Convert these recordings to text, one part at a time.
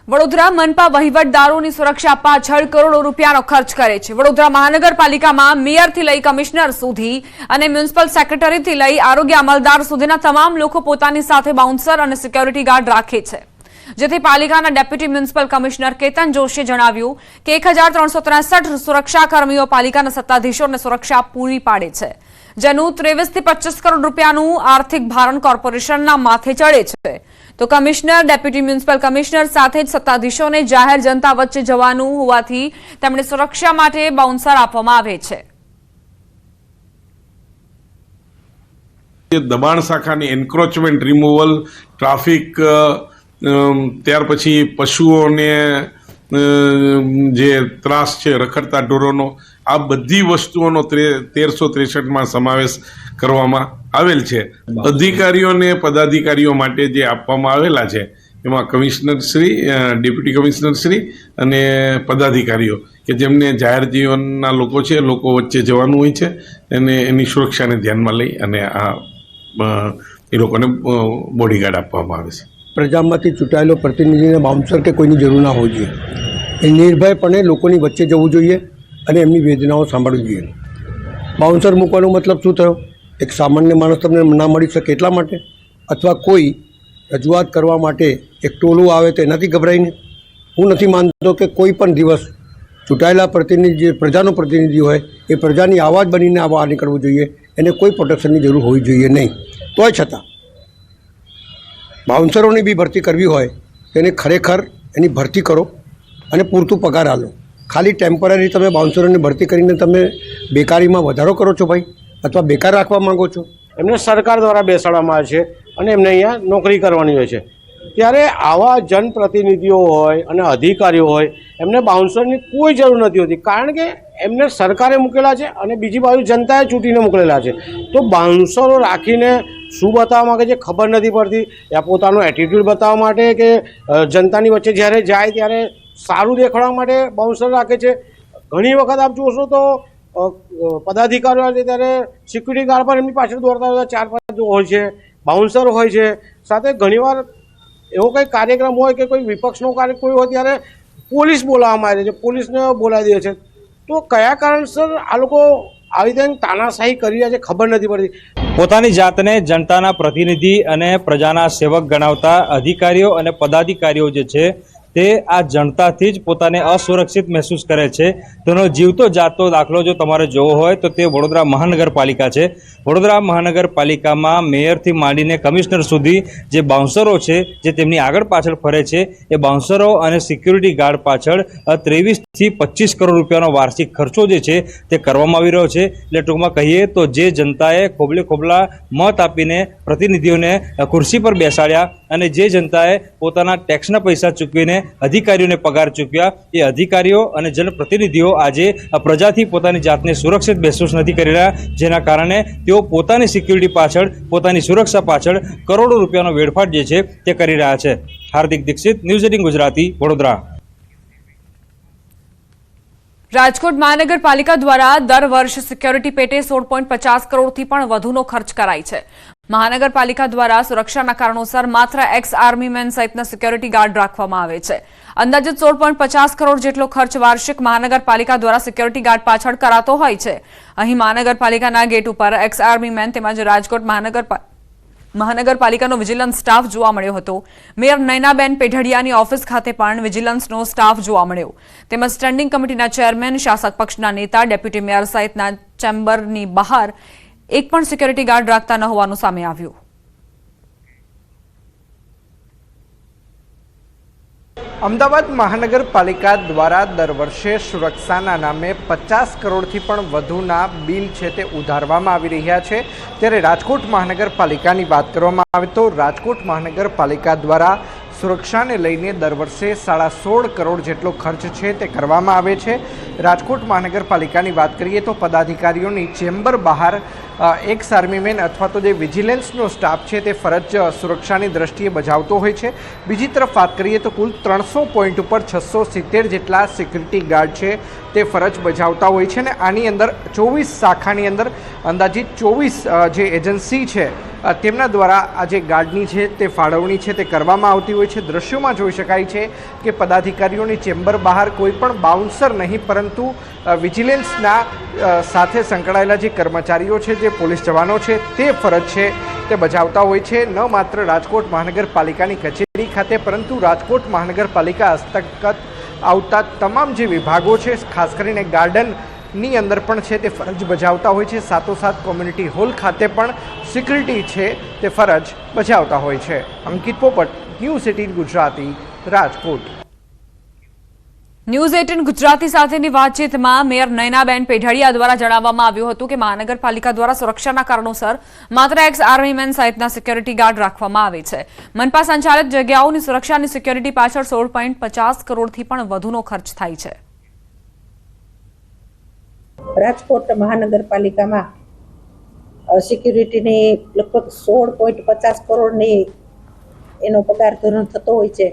વડોદરા મનપા વહીવટદારોની સુરક્ષા પાછળ કરોડો રૂપિયાનો ખર્ચ કરે છે। વડોદરા મહાનગરપાલિકામાં મેયરથી લઈ કમિશનર સુધી અને મ્યુનિસિપલ સેક્રેટરીથી લઈ આરોગ્ય અમલદાર સુધીના તમામ લોકો પોતાની સાથે બાઉન્સર અને સિક્યોરિટી ગાર્ડ રાખે છે, જેથી પાલિકાના ડેપ્યુટી મ્યુનિસિપલ કમિશનર કેતન જોશીએ જણાવ્યું કે 1363 સુરક્ષા કર્મીઓ પાલિકાના સત્તાધીશોને સુરક્ષા પૂરી પાડે છે, જેનું 23 થી 25 કરોડ રૂપિયાનું આર્થિક ભારણ કોર્પોરેશનના માથે ચડે છે। તો કમિશનર ડેપ્યુટી મ્યુનિસિપલ કમિશનર સાથે જ સત્તાધીશોને જાહેર જનતા વચ્ચે જવાનું હોવાથી તેમણે સુરક્ષા માટે બાઉન્સર આપવામાં આવે છે। દબાણ શાખાની એન્ક્રોચમેન્ટ રિમૂવલ, ટ્રાફિક, ત્યાર પછી પશુઓને જે ત્રાસ છે રખડતા ઢોરોનો, આ બધી વસ્તુઓનો 1363માં સમાવેશ કરવામાં આવેલ છે। અધિકારીઓને પદાધિકારીઓ માટે જે આપવામાં આવેલા છે એમાં commissioner Shri, deputy commissioner Shri અને પદાધિકારીઓ કે જેમને જાહેર જીવનના લોકો છે, લોકો વચ્ચે જવાનું હોય છે, અને એની સુરક્ષાને ધ્યાનમાં લઈ અને એ લોકોને બોડીગાર્ડ આપવામાં આવે છે। પ્રજામાંથી ચૂંટાયેલો પ્રતિનિધિને બાઉન્સર કે કોઈની જરૂર ના હોવી જોઈએ, એ નિર્ભયપણે લોકોની વચ્ચે જવું જોઈએ અને એમની વેદનાઓ સાંભળવી જોઈએ। બાઉન્સર મૂકવાનો મતલબ શું થયો? એક સામાન્ય માણસ તમને ના મળી શકે એટલા માટે, અથવા કોઈ રજૂઆત કરવા માટે એક ટોલું આવે તો એનાથી ગભરાઈને? હું નથી માનતો કે કોઈ પણ દિવસ ચૂંટાયેલા પ્રતિનિધિ, જે પ્રજાનો પ્રતિનિધિ હોય, એ પ્રજાની આવાજ બનીને બહાર નીકળવું જોઈએ, એને કોઈ પ્રોટેક્શનની જરૂર હોવી જોઈએ નહીં। તોય છતાં બાઉન્સરોની બી ભરતી કરવી હોય તેને ખરેખર એની ભરતી કરો અને પૂરતું પગાર આલો। ખાલી ટેમ્પરરી તમે બાઉન્સરોની ભરતી કરીને તમે બેકારીમાં વધારો કરો છો ભાઈ, અથવા બેકાર રાખવા માંગો છો? એમને સરકાર દ્વારા બેસાડવામાં આવે છે અને એમને અહીંયા નોકરી કરવાની હોય છે, ત્યારે આવા જનપ્રતિનિધિઓ હોય અને અધિકારીઓ હોય એમને બાઉન્સરની કોઈ જરૂર નથી હોતી, કારણ કે એમને સરકારે મૂકેલા છે અને બીજી બાજુ જનતાએ ચૂંટીને મોકલેલા છે। તો બાઉન્સરો રાખીને શું બતાવવા માગે છે ખબર નથી પડતી, યા પોતાનો એટીટ્યૂડ બતાવવા માટે કે જનતાની વચ્ચે જ્યારે જાય ત્યારે સારું દેખાડવા માટે બાઉન્સર રાખે છે। ઘણી વખત આપ જોશો તો પદાધિકારીઓ આવે ત્યારે સિક્યુરિટી ગાર્ડ પર એમની પાછળ દોડતા હોય, 4-5 હોય છે, બાઉન્સર હોય છે, સાથે ઘણીવાર એવો કંઈ કાર્યક્રમ હોય કે કોઈ વિપક્ષનો કોઈ હોય ત્યારે પોલીસ બોલાવવામાં આવે છે, પોલીસને બોલાવી દે છે। તો કયા કારણસર આ લોકો આવી રીતે તાનાશાહી કરી રહ્યા છે ખબર નથી પડતી। પોતાની જાતને જનતાના પ્રતિનિધિ અને પ્રજાના સેવક ગણાવતા અધિકારીઓ અને પદાધિકારીઓ જે છે તે આ જનતાથી જ પોતાને અસુરક્ષિત મહેસૂસ કરે છે। તેનો જીવતો જાગતો દાખલો જો તમારે જોવો હોય તો તે વડોદરા મહાનગરપાલિકા છે। વડોદરા મહાનગરપાલિકામાં મેયરથી માંડીને કમિશનર સુધી જે બાઉન્સરો છે, જે તેમની આગળ પાછળ ફરે છે, એ બાઉન્સરો અને સિક્યુરિટી ગાર્ડ પાછળ 23 થી 25 કરોડ રૂપિયાનો વાર્ષિક ખર્ચો જે છે તે કરવામાં આવી રહ્યો છે। એટલે ટૂંકમાં કહીએ તો જે જનતાએ ખોબલે ખોબલા મત આપીને પ્રતિનિધિઓને ખુરશી પર બેસાડ્યા અને જે જનતાએ પોતાના ટેક્સના પૈસા ચૂકવીને અધિકારીઓને પગાર ચૂક્યા, એ અધિકારીઓ અને જનપ્રતિનિધિઓ આજે પ્રજાથી પોતાની જાતને સુરક્ષિત મહેસૂસ નથી કરી રહ્યા, જેના કારણે તેઓ પોતાની સિક્યુરિટી પાછળ, પોતાની સુરક્ષા પાછળ કરોડો રૂપિયાનો વેડફાટ જે છે તે કરી રહ્યા છે। હાર્દિક દીક્ષિત, ન્યૂઝ 18 ગુજરાતી, વડોદરા। રાજકોટ મહાનગરપાલિકા દ્વારા દર વર્ષ સિક્યોરિટી પેટે 16.50 કરોડથી પણ વધુનો ખર્ચ કરાય છે। મહાનગરપાલિકા દ્વારા સુરક્ષાના કારણોસર માત્ર એક્સ આર્મી મેન સહિતના સિક્યોરિટી ગાર્ડ રાખવામાં આવે છે। અંદાજિત 16.50 કરોડ જેટલો ખર્ચ વાર્ષિક મહાનગરપાલિકા દ્વારા સિક્યોરિટી ગાર્ડ પાછળ કરાતો હોય છે। અહીં મહાનગરપાલિકાના ગેટ ઉપર એક્સ આર્મી મેન તેમજ રાજકોટ મહાનગરપાલિકાનો વિજિલન્સ સ્ટાફ જોવા મળ્યો હતો। મેયર નયનાબેન પેઢડિયાની ઓફિસ ખાતે પણ વિજિલન્સનો સ્ટાફ જોવા મળ્યો, તેમજ સ્ટેન્ડિંગ કમિટીના ચેરમેન, શાસક પક્ષના નેતા, ડેપ્યુટી મેયર સહિતના ચેમ્બરની બહાર એક પણ સિક્યોરિટી ગાર્ડ રાખતા ન હોવાનું સામે આવ્યું। અમદાવાદ મહાનગરપાલિકા દ્વારા દર વર્ષે સુરક્ષાના નામે 50 કરોડથી પણ વધુના બિલ છે તે ઉધારવામાં આવી રહ્યા છે। ત્યારે રાજકોટ મહાનગરપાલિકાની વાત કરવામાં આવે તો રાજકોટ મહાનગરપાલિકા દ્વારા સુરક્ષાને લઈને દર વર્ષે 16.5 કરોડ જેટલો ખર્ચ છે તે કરવામાં આવે છે। રાજકોટ મહાનગરપાલિકાની વાત કરીએ તો પદાધિકારીઓની ચેમ્બર બહાર એક્સ આર્મીમેન અથવા તો જે વિજિલન્સનો સ્ટાફ છે તે ફરજ સુરક્ષાની દ્રષ્ટિએ બજાવતો હોય છે. બીજી તરફ વાત કરીએ તો કુલ 300 પોઈન્ટ ઉપર 670 જેટલા સિક્યુરિટી ગાર્ડ છે તે ફરજ બજાવતા હોય છે અને આની અંદર 24 શાખાની અંદર અંદાજિત 24 જે એજન્સી છે તેમના દ્વારા આ જે ગાર્ડની છે તે ફાળવણી છે તે કરવામાં આવતી હોય છે. દ્રશ્યોમાં જોઈ શકાય છે કે પદાધિકારીઓની ચેમ્બર બહાર કોઈ પણ બાઉન્સર નહીં પરંતુ વિજિલન્સના સાથે સંકળાયેલા જે કર્મચારીઓ છે, જે પોલીસ જવાનો છે તે ફરજ છે તે બજાવતા હોય છે. ન માત્ર રાજકોટ મહાનગરપાલિકાની કચેરી ખાતે પરંતુ રાજકોટ મહાનગરપાલિકા હસ્તગત આવતા તમામ જે વિભાગો છે, ખાસ કરીને ગાર્ડનની અંદર પણ છે તે ફરજ બજાવતા હોય છે. સાથોસાથ કોમ્યુનિટી હોલ ખાતે પણ સિક્યુરિટી છે તે ફરજ બજાવતા હોય છે. અંકિત પોપટ, ન્યૂઝ 18 ગુજરાતી, રાજકોટ. ન્યૂઝ 18 ગુજરાતી સાથેની વાતચીતમાં મેયર નયનાબેન પેઢાડિયા દ્વારા જણાવવામાં આવ્યું હતું કે મહાનગરપાલિકા દ્વારા સુરક્ષાના કારણોસર માત્ર એક્સ આર્મીમેન સહિતના સિક્યોરિટી ગાર્ડ રાખવામાં આવે છે. મનપા સંચાલિત જગ્યાઓની સુરક્ષાની સિક્યોરિટી પાછળ 16.50 કરોડથી પણ વધુનો ખર્ચ થાય છે. રાજકોટ મહાનગરપાલિકામાં સિક્યુરિટીની લગભગ 16.50 કરોડની એનો પગાર ધોરણ થતો હોય છે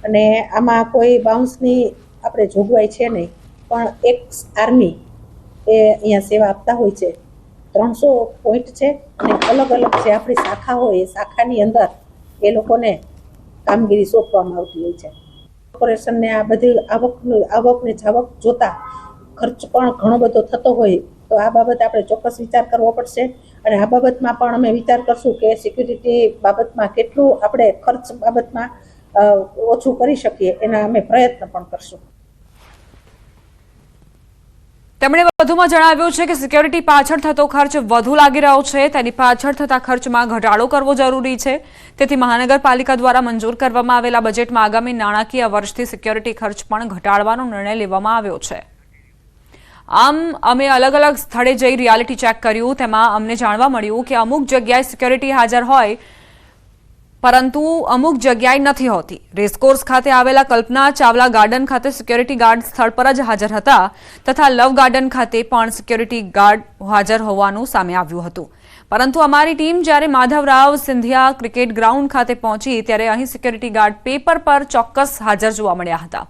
અને આમાં કોઈ બાઉન્સની આપણે જોગવાઈ છે નહીં, પણ એક્સ આર્મી એ અહીંયા સેવા આપતા હોય છે. 300 પોઈન્ટ છે અને અલગ અલગ જે આપણી શાખા હોય એ શાખાની અંદર એ લોકોને કામગીરી સોંપવામાં આવતી હોય છે. કોર્પોરેશનને આ બધી આવકને જાવક જોતા ખર્ચ પણ ઘણો બધો થતો હોય તો આ બાબતે આપણે ચોક્કસ વિચાર કરવો પડશે અને આ બાબતમાં પણ અમે વિચાર કરશું કે સિક્યુરિટી બાબતમાં કેટલું આપણે ખર્ચ બાબતમાં ઓછું કરી શકીએ એના અમે પ્રયત્ન પણ કરશું. તેમણે વધુમાં જણાવ્યું છે કે સિક્યોરિટી પાછળ થતો ખર્ચ વધુ લાગી રહ્યો છે, તેની પાછળ થતા ખર્ચમાં ઘટાડો કરવો જરૂરી છે. તેથી મહાનગરપાલિકા દ્વારા મંજૂર કરવામાં આવેલા બજેટમાં આગામી નાણાકીય વર્ષથી સિક્યોરિટી ખર્ચ પણ ઘટાડવાનો નિર્ણય લેવામાં આવ્યો છે. આમ અમે અલગ અલગ સ્થળે જઈ રિયાલિટી ચેક કર્યું. તેમાં અમને જાણવા મળ્યું કે અમુક જગ્યાએ સિક્યોરિટી હાજર હોય પરંતુ અમુક જગ્યાએ નથી હોતી. રેસકોર્સ ખાતે આવેલા કલ્પના ચાવલા ગાર્ડન ખાતે સિક્યોરિટી ગાર્ડ સ્થળ પર જ હાજર હતા તથા લવ ગાર્ડન ખાતે પણ સિક્યોરિટી ગાર્ડ હાજર હોવાનું સામે આવ્યું હતું. પરંતુ અમારી ટીમ જ્યારે માધવરાવ સિંધિયા ક્રિકેટ ગ્રાઉન્ડ ખાતે પહોંચી ત્યારે અહીં સિક્યોરિટી ગાર્ડ પેપર પર ચોક્કસ હાજર જોવા મળ્યા હતા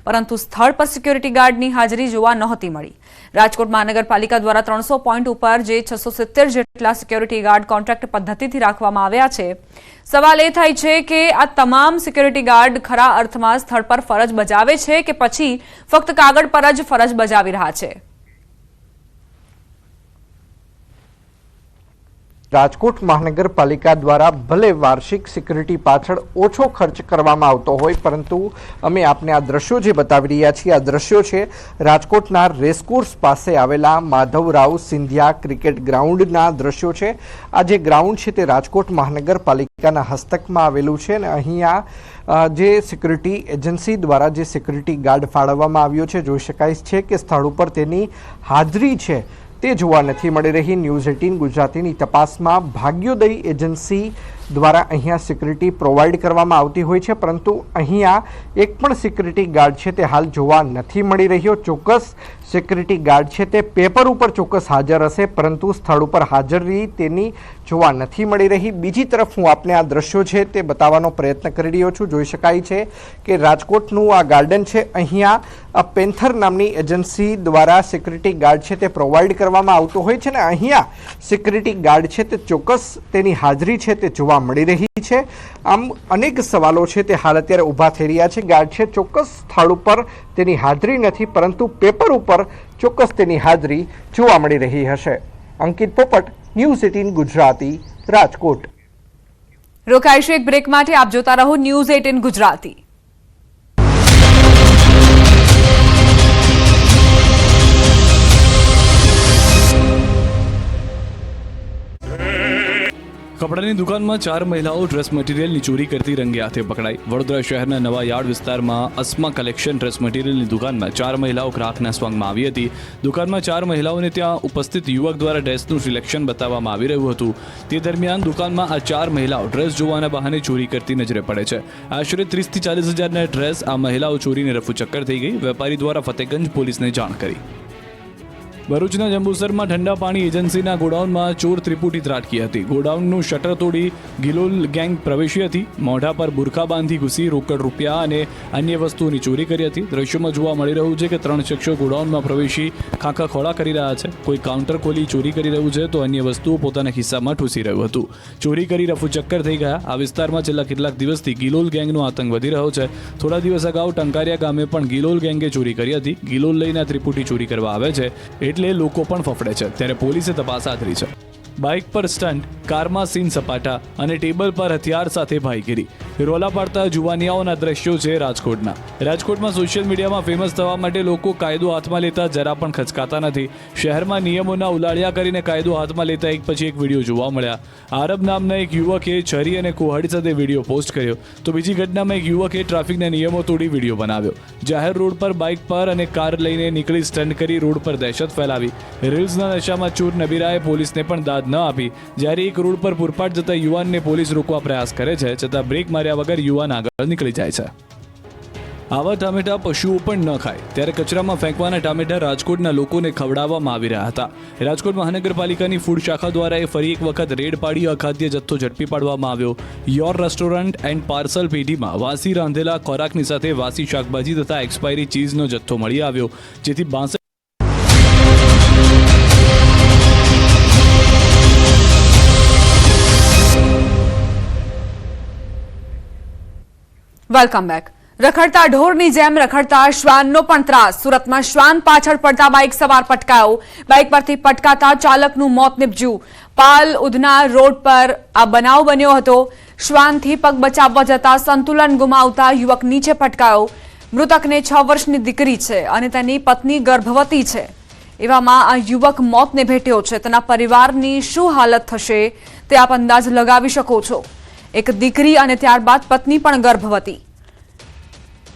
પરંતુ સ્થળ પર સિક્યોરિટી ગાર્ડની હાજરી જોવા નહોતી મળી. રાજકોટ મહાનગરપાલિકા દ્વારા 300 પોઈન્ટ ઉપર જે 670 જેટલા સિક્યોરિટી ગાર્ડ કોન્ટ્રાક્ટ પદ્ધતિથી રાખવામાં આવ્યા છે. સવાલ એ થાય છે કે આ તમામ સિક્યોરિટી ગાર્ડ ખરા અર્થમાં સ્થળ પર ફરજ બજાવે છે કે પછી ફક્ત કાગળ પર જ ફરજ બજાવી રહ્યા છે. રાજકોટ મહાનગરપાલિકા દ્વારા ભલે વાર્ષિક સિક્યુરિટી પાછળ ઓછો ખર્ચ કરવામાં આવતો હોય પરંતુ અમે આપને આ દ્રશ્યો જે બતાવી રહ્યા છીએ આ દ્રશ્યો છે રાજકોટના રેસકોર્સ પાસે આવેલા માધવરાવ સિંધિયા ક્રિકેટ ગ્રાઉન્ડના દ્રશ્યો છે. આ જે ગ્રાઉન્ડ છે તે રાજકોટ મહાનગરપાલિકાના હસ્તકમાં આવેલું છે અને અહીંયા જે સિક્યુરિટી એજન્સી દ્વારા જે સિક્યુરિટી ગાર્ડ ફાળવવામાં આવ્યો છે જોઈ શકાય છે કે સ્થળ ઉપર તેની હાજરી છે તે જોવા નથી મળી રહી. ન્યૂઝ 18 ગુજરાતીની તપાસમાં ભાગ્યોદય એજન્સી દ્વારા અહીંયા સિક્યુરિટી પ્રોવાઈડ કરવામાં આવતી હોય છે પરંતુ અહીંયા એક પણ સિક્યુરિટી ગાર્ડ છે તે હાલ જોવા નથી મળી રહ્યો. ચોક્કસ સિક્યુરિટી ગાર્ડ છે તે પેપર ઉપર ચોક્કસ હાજર હશે પરંતુ સ્થળ ઉપર હાજરી તેની જોવા નથી મળી રહી. બીજી તરફ હું આપને આ દ્રશ્યો છે તે બતાવવાનો પ્રયત્ન કરી રહ્યો છું. જોઈ શકાય છે કે રાજકોટનું આ ગાર્ડન છે. અહીંયા પેન્થર નામની એજન્સી દ્વારા સિક્યુરિટી ગાર્ડ છે તે પ્રોવાઈડ કરવામાં આવતો હોય છે ને અહીંયા સિક્યુરિટી ગાર્ડ છે તે ચોક્કસ તેની હાજરી છે તે જોવા મળી રહી છે. આમ અનેક સવાલો છે તે હાલ અત્યારે ઊભા થઈ રહ્યા છે. ગાર્ડ છે ચોક્કસ સ્થળ ઉપર તેની હાજરી નથી પરંતુ પેપર ઉપર ચોક્કસ તેની હાજરી જોવા મળી રહી હશે. અંકિત પોપટ, ન્યૂઝ 18 ગુજરાતી, રાજકોટ. રોકાઈશું એક બ્રેક માટે. આપ જોતા રહો ન્યૂઝ 18 ગુજરાતી. કપડાની દુકાનમાં 4 મહિલાઓ ડ્રેસ મટીરિયલની ચોરી કરતી રંગે હાથે પકડાઈ. વડોદરા શહેરના નવા યાર્ડ વિસ્તારમાં અસ્મા કલેક્શન ડ્રેસ મટીરિયલની દુકાનમાં 4 મહિલાઓ ગ્રાહકના સ્વાંગમાં આવી હતી. દુકાનમાં 4 મહિલાઓને ત્યાં ઉપસ્થિત યુવક દ્વારા ડ્રેસનું સિલેક્શન બતાવવામાં આવી રહ્યું હતું. તે દરમિયાન દુકાનમાં આ 4 મહિલાઓ ડ્રેસ જોવાના બહાને ચોરી કરતી નજરે પડે છે. આશરે 30 થી 40 હજારના ડ્રેસ આ મહિલાઓ ચોરીને રફુચક્કર થઈ ગઈ. વેપારી દ્વારા ફતેગંજ પોલીસને જાણ કરી. ભરૂચના જંબુસરમાં ઠંડા પાણી એજન્સીના ગોડાઉનમાં ચોર ત્રિપુટી ત્રાટકી હતી. ગોડાઉનનું શટર તોડી ગિલોલ ગેંગ પ્રવેશી હતી. મોઢા પર બુરખા બાંધી ઘૂસી રોકડ રૂપિયા અને અન્ય વસ્તુઓની ચોરી કરી હતી. દ્રશ્યોમાં જોવા મળી રહ્યું છે કે 3 શખ્સો ગોડાઉનમાં પ્રવેશી ખાખા ખોળા કરી રહ્યા છે. કોઈ કાઉન્ટર ખોલી ચોરી કરી રહ્યું છે તો અન્ય વસ્તુઓ પોતાના ખિસ્સામાં ઠૂસી રહ્યું હતું. ચોરી કરી રફુચક્કર થઈ ગયા. આ વિસ્તારમાં છેલ્લા કેટલાક દિવસથી ગિલોલ ગેંગનો આતંક વધી રહ્યો છે. થોડા દિવસ અગાઉ ટંકારિયા ગામે પણ ગિલોલ ગેંગે ચોરી કરી હતી. ગિલોલ લઈને ત્રિપુટી ચોરી કરવા આવે છે એટલે લોકો પણ ફફડે છે. ત્યારે પોલીસે તપાસ હાથ ધરી છે. બાઇક પર સ્ટન્ટ, કારમાં સીન સપાટા અને ટેબલ પર હથિયાર સાથે ભાઈગીરી. રોલા પાડતા જુવાનિયાઓના દ્રશ્યો છે રાજકોટના. રાજકોટમાં સોશિયલ મીડિયામાં ફેમસ થવા માટે લોકો કાયદો હાથમાં લેતા જરા પણ ખચકાતા નથી. શહેરમાં નિયમોના ઉલાળ્યા કરીને કાયદો હાથમાં લેતા એક પછી એક વિડીયો જોવા મળ્યા. આરબ નામના એક યુવકે છરી અને કુહાડી સાથે વિડીયો પોસ્ટ કર્યો તો બીજી ઘટનામાં એક યુવકે ટ્રાફિકના નિયમો તોડી વિડીયો બનાવ્યો. જાહેર રોડ પર બાઇક પર અને કાર લઈને નીકળી સ્ટન્ટ કરી રોડ પર દહેશત ફેલાવી. રીલ્સના નશામાં ચૂર નબીરાએ પોલીસને પણ દાદ ન આપી. જ્યારે એક રોડ પર પૂરપાટ જતા યુવાનને પોલીસ રોકવા પ્રયાસ કરે છે છતાં બ્રેક માર્યા વગર યુવાન આગળ નીકળી જાય છે. આવા ટામેટા પશુઓ પણ ન ખાય ત્યારે કચરામાં ફેંકવાના ટામેટા રાજકોટના લોકોને ખવડાવવામાં આવી રહ્યા હતા. રાજકોટ મહાનગરપાલિકાની ફૂડ શાખા દ્વારા ફરી એક વખત રેડ પાડી અખાદ્ય જથ્થો ઝડપી પાડવામાં આવ્યો. યોર રેસ્ટોરન્ટ એન્ડ પાર્સલ પેઢીમાં વાસી રાંધેલા ખોરાકની સાથે વાસી શાકભાજી તથા એક્સપાયરી ચીઝનો જથ્થો મળી આવ્યો, જેથી 62 વેલકમ બેક. રખડતા ઢોરની જેમ રખડતા શ્વાનનો પણ ત્રાસ. સુરતમાં શ્વાન પાછળ પડતા બાઇક સવાર પટકાયો. બાઇક પરથી પટકાતા ચાલકનું મોત નીપજ્યું. પાલ ઉધના રોડ પર આ બનાવ બન્યો હતો. શ્વાનથી પગ બચાવવા જતા સંતુલન ગુમાવતા યુવક નીચે પટકાયો. મૃતકને 6 વર્ષની દીકરી છે અને તેની પત્ની ગર્ભવતી છે. એવામાં આ યુવક મોતને ભેટ્યો છે. તેના પરિવારની શું હાલત થશે તે આપ અંદાજ લગાવી શકો છો. એક દીકરી અને ત્યારબાદ પત્ની પણ ગર્ભવતી,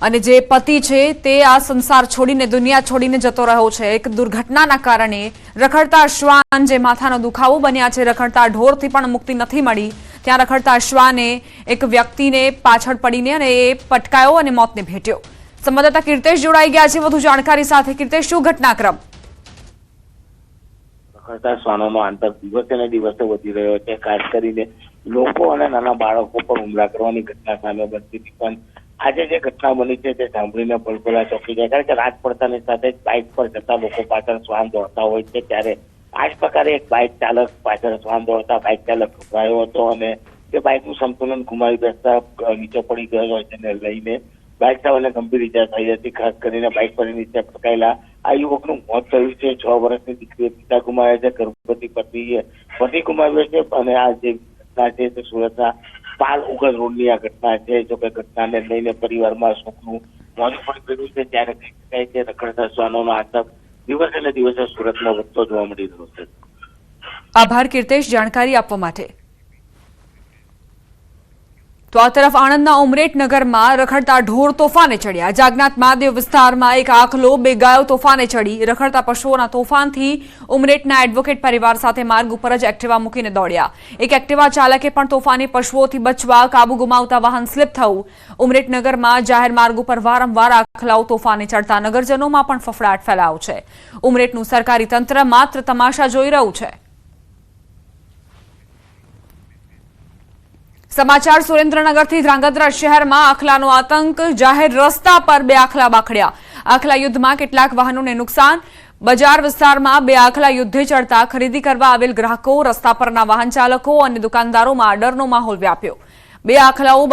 અને જે પતિ છે તે આ સંસાર છોડીને દુનિયા છોડીને જતો રહ્યો છે. એક દુર્ઘટનાના કારણે રખડતા શ્વાન જે માથાનો દુખાવો બન્યા છે, રખડતા ઢોરથી પણ મુક્તિ નથી મળી. ત્યાં રખડતા શ્વાને એક વ્યક્તિને પાછળ પડીને અને એ પટકાયો અને મોતને ભેટ્યો. સંવાદદાતા કીર્તેશ જોડાઈ ગયા છે વધુ જાણકારી સાથે. કીર્તેશ, શું ઘટનાક્રમ? રખડતા શ્વાનોનો આતંક દિવસે ને દિવસે વધી રહ્યો છે. ખાસ કરીને લોકો અને નાના બાળકો પર હુમલા કરવાની ઘટના સામે બનતી હતી. પણ આજે જે ઘટના બની છે તે સાંભળીને પલપલા ચોંકી જાય, કારણ કે રાત પડતાની સાથે જ બાઇક પર જતા લોકો પાછળ શ્વાન દોડતા હોય છે. ત્યારે આ જ પ્રકારે એક બાઇક ચાલક પાછળ શ્વાન દોડતા બાઇક ચાલક ગભરાયો હતો અને તે બાઇકનું સંતુલન ગુમાવી બેસતા નીચે પડી ગયો હોય તેને લઈને બાઇક ચાલકને ગંભીર ઈજા થઈ હતી. ખાસ કરીને બાઇક પર નીચે પટકાયેલા આ યુવકનું મોત થયું છે. 6 વર્ષની દીકરીએ પિતા ગુમાવ્યા છે, ગર્ભવતી પત્નીએ પતિ ગુમાવ્યો છે. અને આ જે ઘટના છે તે સુરતના પાલ ઉગલ રોડની આ ઘટના છે. જો કે ઘટનાને લઈને પરિવારમાં શોકનું મોજું પડી ગયું છે. ત્યારે કહી શકાય કે રખડતા શ્વાનોનો આતંક દિવસે ને દિવસે સુરતમાં વધતો જોવા મળી રહ્યો છે. આભાર કીર્તેશ જાણકારી આપવા માટે. તો આ તરફ આણંદના ઉમરેઠ નગરમાં રખડતા ઢોર તોફાને ચડ્યા. જાગનાથ મહાદેવ વિસ્તારમાં એક આખલો 2 ગાયો તોફાને ચડી. રખડતા પશુઓના તોફાનથી ઉમરેઠના એડવોકેટ પરિવાર સાથે માર્ગ ઉપર જ એક્ટિવા મૂકીને દોડ્યા. એક એક્ટિવા ચાલકે પણ તોફાની પશુઓથી બચવા કાબુ ગુમાવતા વાહન સ્લીપ થયું. ઉમરેઠ નગરમાં જાહેર માર્ગ ઉપર વારંવાર આખલાઓ તોફાને ચડતા નગરજનોમાં પણ ફફડાટ ફેલાયો છે. ઉમરેઠનું સરકારી તંત્ર માત્ર તમાશા જોઈ રહ્યું છે. સમાચાર સુરેન્દ્રનગરથી. ધ્રાંગધ્રા શહેરમાં આખલાનો આતંક. જાહેર રસ્તા પર 2 આખલા બાખડ્યા. આખલા યુદ્ધમાં કેટલાક વાહનોને નુકસાન. બજાર વિસ્તારમાં 2 આખલા યુદ્ધે ચડતા ખરીદી કરવા આવેલ ગ્રાહકો, રસ્તા પરના વાહન ચાલકો અને દુકાનદારોમાં ડરનો માહોલ વ્યાપ્યો. 2 આખલાઓ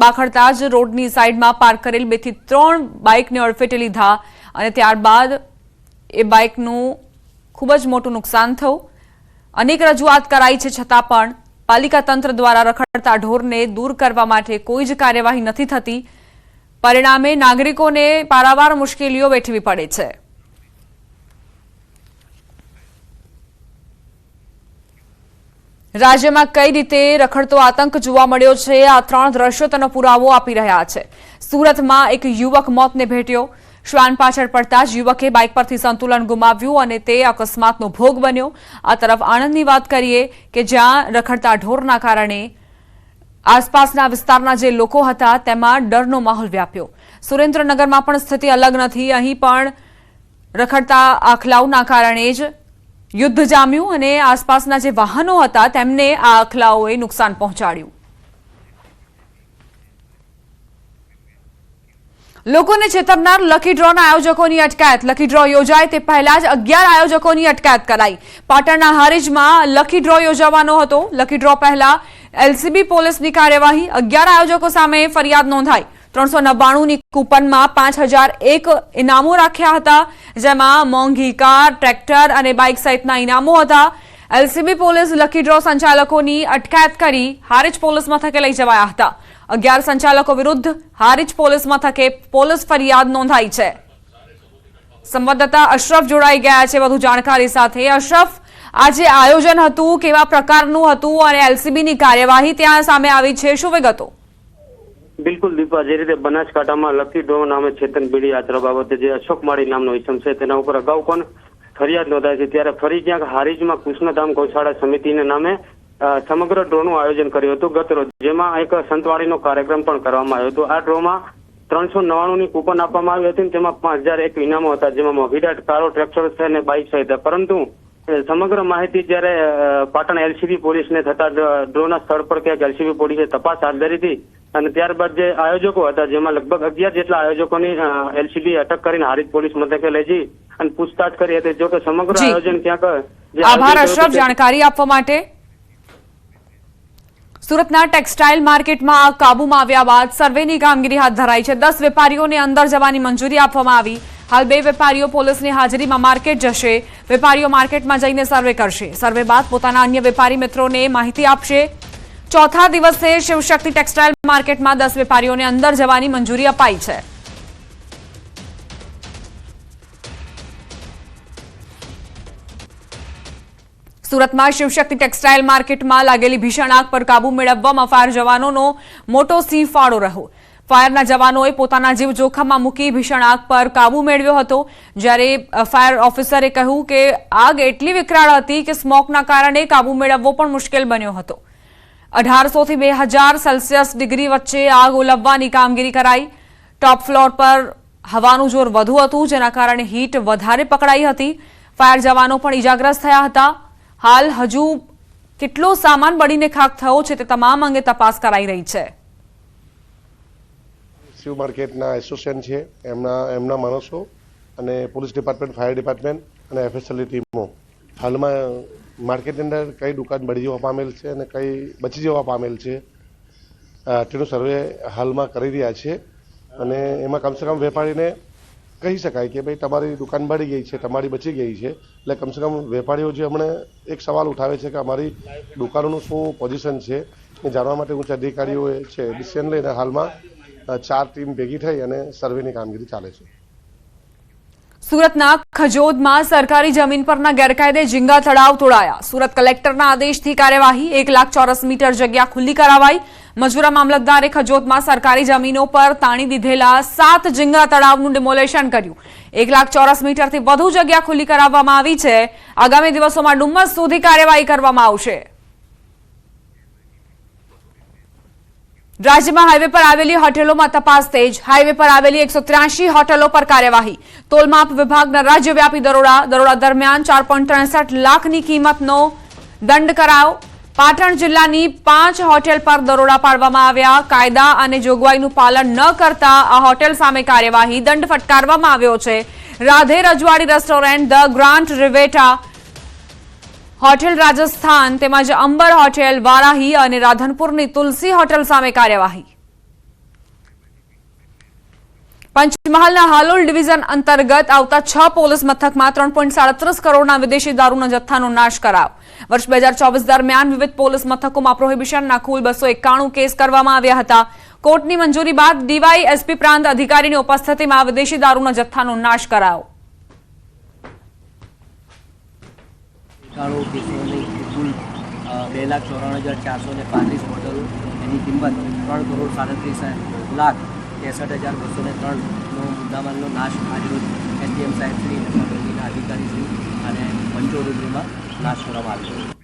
બાખડતા જ રોડની સાઈડમાં પાર્ક કરેલ 2 થી 3 બાઇકને અડફેટે લીધા અને ત્યારબાદ એ બાઇકનું ખૂબ જ મોટું નુકસાન થયું. અનેક રજૂઆત કરાઈ છે છતાં પણ પાલિકા તંત્ર દ્વારા રખડતા ઢોરને દૂર કરવા માટે કોઈ જ કાર્યવાહી નથી થતી. પરિણામે નાગરિકોને પારાવાર મુશ્કેલીઓ વેઠવી પડે છે. રાજ્યમાં કઈ રીતે રખડતો આતંક જોવા મળ્યો છે, આ 3 દ્રશ્યો તેનો પુરાવો આપી રહ્યા છે। સુરતમાં એક યુવક મોતને ભેટ્યો। શ્વાન પાછળ પડતા જ યુવકે બાઇક પરથી સંતુલન ગુમાવ્યું અને તે અકસ્માતનો ભોગ બન્યો। આ તરફ આણંદની વાત કરીએ કે જ્યાં રખડતા ઢોરના કારણે આસપાસના વિસ્તારના જે લોકો હતા તેમાં ડરનો માહોલ વ્યાપ્યો। સુરેન્દ્રનગરમાં પણ સ્થિતિ અલગ નથી। અહીં પણ રખડતા આખલાઓના કારણે જ યુદ્ધ જામ્યું અને આસપાસના જે વાહનો હતા તેમને આ આખલાઓએ નુકસાન પહોંચાડ્યું। લોકોને છેતરનાર લકી ડ્રોના આયોજકોની અટકાયત। લકી ડ્રો યોજાય તે પહેલા જ 11 આયોજકોની અટકાયત કરાઈ। પાટણના હારીજમાં લકી ડ્રો યોજાવાનો હતો। લકી ડ્રો પહેલા એલસીબી પોલીસની કાર્યવાહી। 11 આયોજકો સામે ફરિયાદ નોંધાઈ। 399ની કૂપનમાં 5001 ઇનામો રાખ્યા હતા, જેમાં મોંઘી કાર, ટ્રેક્ટર અને બાઇક સહિતના ઇનામો હતા। એલસીબી પોલીસ લકી ડ્રો સંચાલકોની અટકાયત કરી હારીજ પોલીસ મથકે લઈ જવાયા હતા। 11 સંચાલકો વિરુદ્ધ હારીજ પોલીસ મથકે પોલીસ ફરિયાદ નોંધાઈ છે। સંવાદદાતા અશરફ જોડાઈ ગયા છે વધુ જાણકારી સાથે। અશરફ, આ જે આયોજન હતું કેવા પ્રકારનું હતું અને એલસીબીની કાર્યવાહી ત્યાં સામે આવી છે, શું વિગતો? બિલકુલ દીપા, જે રીતે બનાસકાંઠામાં લકી ડ્રો નામે છેતરપિંડી આચરા બાબતે જે અશોક માળી નામનો ઇસમ છે તેના ઉપર અગાઉ પણ ફરિયાદ નોંધાઈ છે, ત્યારે ફરી ક્યાંક હારીજમાં કૃષ્ણધામ ગૌશાળા સમિતિના નામે સમગ્ર ડ્રોનું આયોજન કર્યું હતું ગત રોજ, જેમાં એક સંતવાણીનો કાર્યક્રમ પણ કરવામાં આવ્યો હતો। આ ડ્રોમાં 399ની કૂપન આપવામાં આવી હતી, તેમાં 5001 ઇનામો હતા, જેમાં મોઘીદાટ કારો, ટ્રેક્ટર અને બાઇક સહિત। પરંતુ સમગ્ર માહિતી જ્યારે પાટણ એલસીબી પોલીસને થતા ડ્રોના સ્થળ પર ક્યાંક એલસીબી પોલીસે તપાસ હાથ ધરી હતી અને ત્યારબાદ જે આયોજકો હતા, જેમાં લગભગ 11 જેટલા આયોજકોની એલસીબી અટક કરીને હારીજ પોલીસ મથકે લઈ જઈ અને પૂછતાછ કરી હતી। જો કે સમગ્ર આયોજન ક્યાંક આભાર અશરફ જાણકારી આપવા માટે। સુરતના ટેક્સટાઇલ માર્કેટમાં આગ કાબૂમાં આવ્યા બાદ સર્વેની કામગીરી હાથ ધરાઈ છે। 10 વેપારીઓને અંદર જવાની મંજૂરી આપવામાં આવી। હાલ 2 વેપારીઓ પોલીસની હાજરીમાં માર્કેટ જશે। વેપારીઓ માર્કેટમાં જઈને સર્વે કરશે। સર્વે બાદ પોતાના અન્ય વેપારી મિત્રોને માહિતી આપશે। ચોથા દિવસે શિવશક્તિ ટેક્સટાઇલ માર્કેટમાં 10 વેપારીઓને અંદર જવાની મંજૂરી અપાઈ છે। સુરતમાં શિવશક્તિ ટેક્સટાઇલ માર્કેટમાં લાગેલી ભીષણ આગ પર કાબુ મેળવવામાં ફાયર જવાનોનો મોટો સિંહ ફાળો રહ્યો। ફાયરના જવાનોએ પોતાના જીવ જોખમમાં મૂકી ભીષણ આગ પર કાબુ મેળવ્યો હતો, જ્યારે ફાયર ઓફિસરે કહ્યું કે આગ એટલી વિકરાળ હતી કે સ્મોકના કારણે કાબુ મેળવવો પણ મુશ્કેલ બન્યો હતો। 1800 થી 2000 સેલ્સિયસ ડિગ્રી વચ્ચે આગ ઓલવવાની કામગીરી કરાઈ। ટોપ ફ્લોર પર હવાનું જોર વધુ હતું, જેના કારણે હીટ વધારે પકડાઈ હતી। ફાયર જવાનો પણ ઇજાગ્રસ્ત થયા હતા। હાલ હજુ કેટલો સામાન બળીને ખાખ થયો છે તે તમામ અંગે તપાસ કરાઈ રહી છે। શિવ માર્કેટના એસોસિએશન છે, એમના માણસો અને પોલીસ ડિપાર્ટમેન્ટ, ફાયર ડિપાર્ટમેન્ટ અને એફએસએલની ટીમો હાલમાં માર્કેટની અંદર કઈ દુકાન બળી જવા પામેલ છે અને કઈ બચી જવા પામેલ છે તેનો સર્વે હાલમાં કરી રહ્યા છે। અને એમાં કમસે કમ વેપારીને કહી શકાય કે ભાઈ તમારી દુકાન બળી ગઈ છે, તમારી બચી ગઈ છે, એટલે કમસે કમ વેપારીઓ જે હમણાં એક સવાલ ઉઠાવે છે કે અમારી દુકાનોનું શું પોઝિશન છે એ જાણવા માટે ઉચ્ચ અધિકારીઓએ છે ડિસિઝન લઈને હાલમાં 4 ટીમ ભેગી થઈ અને સર્વેની કામગીરી ચાલે છે। સુરતના ખજોદમાં સરકારી જમીન પરના ગેરકાયદે ઝીંગા તળાવ તોડાયા। સુરત કલેક્ટરના આદેશથી કાર્યવાહી। 1 લાખ ચોરસ મીટર જગ્યા ખુલ્લી કરાવાઈ। મજૂરા મામલતદારે ખજોદમાં સરકારી જમીનો પર તાણી દીધેલા 7 ઝીંગા તળાવનું ડિમોલેશન કર્યું। 1 લાખ ચોરસ મીટરથી વધુ જગ્યા ખુલ્લી કરાવવામાં આવી છે। આગામી દિવસોમાં ડુમ્મસ સુધી કાર્યવાહી કરવામાં આવશે। રાજ્યમાં હાઈવે પર આવેલી હોટેલોમાં તપાસ તેજ। હાઈવે પર આવેલી 183 હોટેલો પર કાર્યવાહી। તોલમાપ વિભાગના રાજ્યવ્યાપી દરોડા દરમિયાન 4.63 લાખની કિંમતનો દંડ કરાયો। પાટણ જિલ્લાની 5 હોટેલ પર દરોડા પાડવામાં આવ્યા। કાયદા અને જોગવાઈનું પાલન ન કરતા આ હોટેલ સામે કાર્યવાહી, દંડ ફટકારવામાં આવ્યો છે। Radhe Rajwadi restaurant, the grand Riveta hotel Rajasthan તેમજ અંબર હોટેલ વારાહી અને રાધનપુરની તુલસી હોટેલ સામે કાર્યવાહી। પંચમહાલના હાલોલ ડિવિઝન અંતર્ગત આવતા 6 પોલીસ મથકમાં 3.37 કરોડના વિદેશી દારૂના જથ્થાનો નાશ કરાયો। વર્ષ 2024 દરમિયાન વિવિધ પોલીસ મથકોમાં પ્રોહિબિશનના કુલ 291 કેસ કરવામાં આવ્યા હતા। કોર્ટની મંજૂરી બાદ ડીવાયએસપી પ્રાંત અધિકારીની ઉપસ્થિતિમાં વિદેશી દારૂના જથ્થાનો નાશ કરાયો। કાળો કેસો કુલ 2,94,435 બોટલો, એની કિંમત 3,67,63,203નો મુદ્દામાલનો નાશ આજરોજ એસડીએમ સાહેબશ્રી, નગરપાલિકાના અધિકારીશ્રી અને પંચો રૂપિયામાં નાશ કરવામાં આવ્યો.